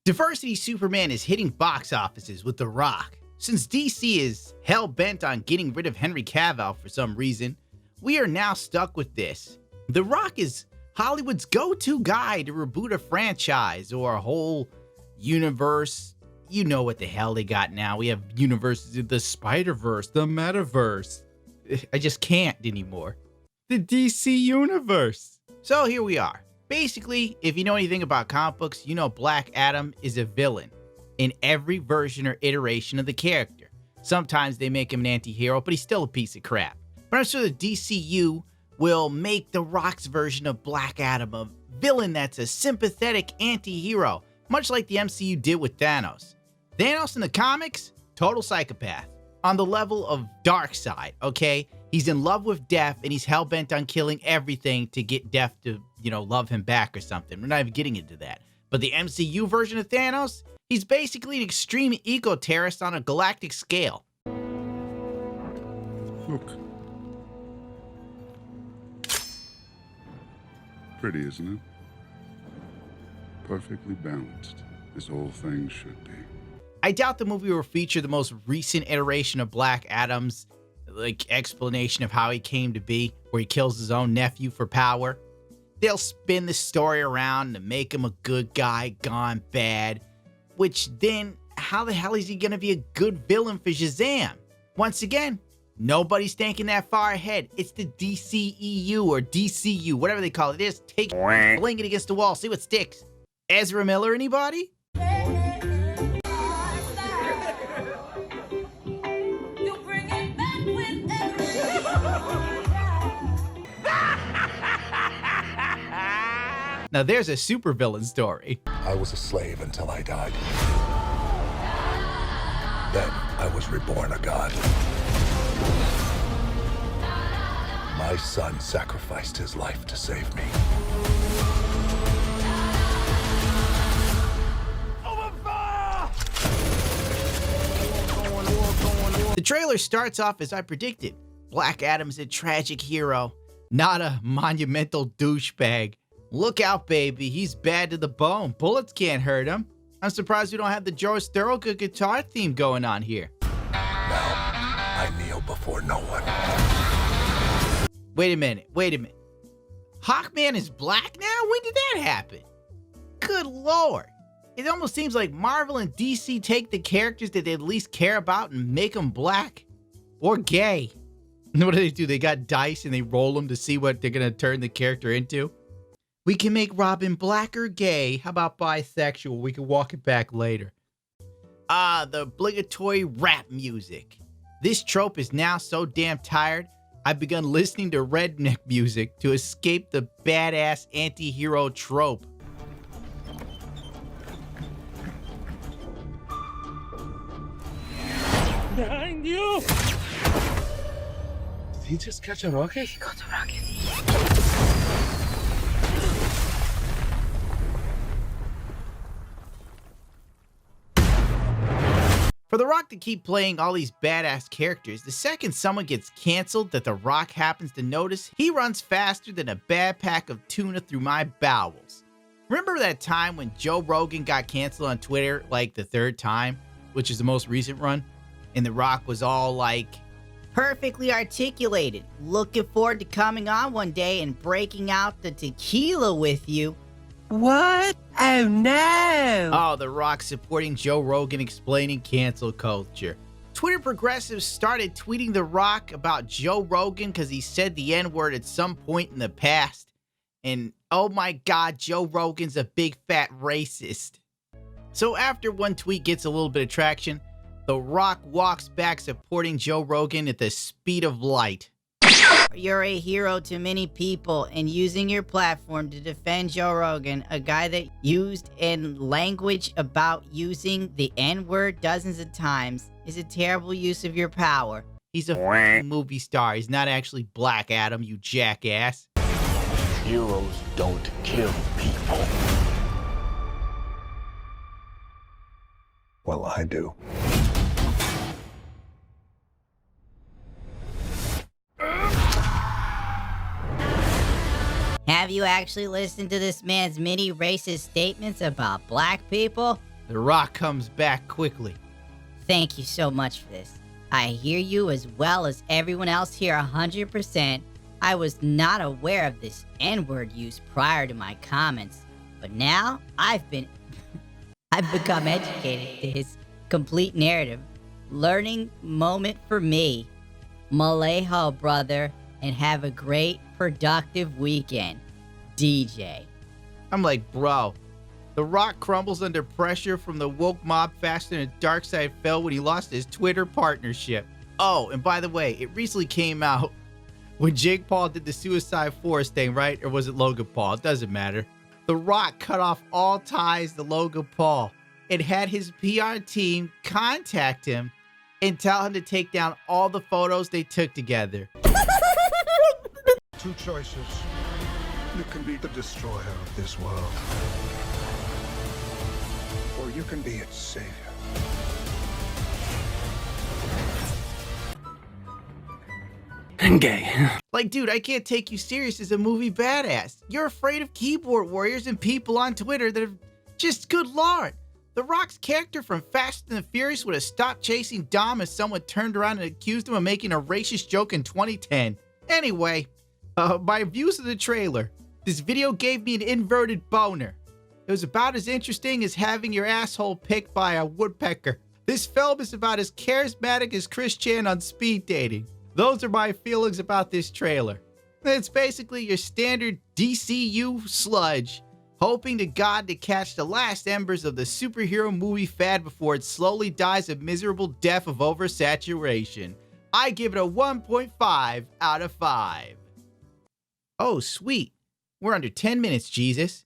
Diversity Superman is hitting box offices with The Rock. Since DC is hell-bent on getting rid of Henry Cavill for some reason, we are now stuck with this. The Rock is Hollywood's go-to guy to reboot a franchise or a whole universe. You know what the hell they got now. We have universes in the Spider-Verse, the Metaverse. I just can't anymore. The DC Universe. So here we are. Basically, if you know anything about comic books, you know Black Adam is a villain in every version or iteration of the character. Sometimes they make him an anti-hero, but he's still a piece of crap. But I'm sure the DCU will make The Rock's version of Black Adam a villain that's a sympathetic anti-hero, much like the MCU did with Thanos. Thanos in the comics, total psychopath. On the level of Darkseid, okay? He's in love with Death, and he's hell-bent on killing everything to get Death to, love him back or something. We're not even getting into that. But the MCU version of Thanos, he's basically an extreme eco-terrorist on a galactic scale. Look. Pretty, isn't it? Perfectly balanced, as all things should be. I doubt the movie will feature the most recent iteration of Black Adam's explanation of how he came to be, where he kills his own nephew for power. They'll spin the story around to make him a good guy gone bad, which then, how the hell is he gonna be a good villain for Shazam? Once again, nobody's thinking that far ahead. It's the DCEU or DCU, whatever they call it. Just take it, fling it against the wall, see what sticks. Ezra Miller, anybody? Now there's a supervillain story. I was a slave until I died. Then I was reborn a god. My son sacrificed his life to save me. The trailer starts off as I predicted. Black Adam's a tragic hero, not a monumental douchebag. Look out, baby. He's bad to the bone. Bullets can't hurt him. I'm surprised we don't have the Joe Thorogood guitar theme going on here. Now, I kneel before no one. Wait a minute. Hawkman is black now? When did that happen? Good Lord. It almost seems like Marvel and DC take the characters that they at least care about and make them black or gay. And what do? They got dice and they roll them to see what they're going to turn the character into. We can make Robin black or gay. How about bisexual? We can walk it back later. The obligatory rap music. This trope is now so damn tired, I've begun listening to redneck music to escape the badass anti-hero trope. Behind you! Did he just catch a rocket? He caught a rocket. For The Rock to keep playing all these badass characters, the second someone gets canceled that The Rock happens to notice, he runs faster than a bad pack of tuna through my bowels. Remember that time when Joe Rogan got canceled on Twitter like the third time, which is the most recent run? And The Rock was all like, perfectly articulated. Looking forward to coming on one day and breaking out the tequila with you. What? Oh no! oh, The Rock supporting Joe Rogan explaining cancel culture. Twitter progressives started tweeting The Rock about Joe Rogan because he said the N-word at some point in the past. And oh my God, Joe Rogan's a big fat racist. So after one tweet gets a little bit of traction, The Rock walks back supporting Joe Rogan at the speed of light. You're a hero to many people, and using your platform to defend Joe Rogan, a guy that used in language about using the N-word dozens of times, is a terrible use of your power. He's a f***ing movie star. He's not actually Black Adam, you jackass. Heroes don't kill people. Well, I do. Have you actually listened to this man's many racist statements about black people? The Rock comes back quickly. Thank you so much for this. I hear you as well as everyone else here 100%. I was not aware of this N-word use prior to my comments, but now I've become educated to his complete narrative. Learning moment for me. Maleho, brother, and have a great, productive weekend. DJ. I'm like, bro, The Rock crumbles under pressure from the woke mob faster than Darkseid fell when he lost his Twitter partnership. Oh, and by the way, it recently came out when Jake Paul did the Suicide Forest thing, right? Or was it Logan Paul? It doesn't matter. The Rock cut off all ties to Logan Paul and had his PR team contact him and tell him to take down all the photos they took together. Two choices. You can be the destroyer of this world, or you can be its savior. Gay. Like, dude, I can't take you serious as a movie badass. You're afraid of keyboard warriors and people on Twitter that are just, good lord. The Rock's character from Fast and the Furious would have stopped chasing Dom if someone turned around and accused him of making a racist joke in 2010. Anyway, my views of the trailer. This video gave me an inverted boner. It was about as interesting as having your asshole picked by a woodpecker. This film is about as charismatic as Chris Chan on speed dating. Those are my feelings about this trailer. It's basically your standard DCU sludge, hoping to God to catch the last embers of the superhero movie fad before it slowly dies a miserable death of oversaturation. I give it a 1.5 out of 5. Oh, sweet. We're under 10 minutes, Jesus.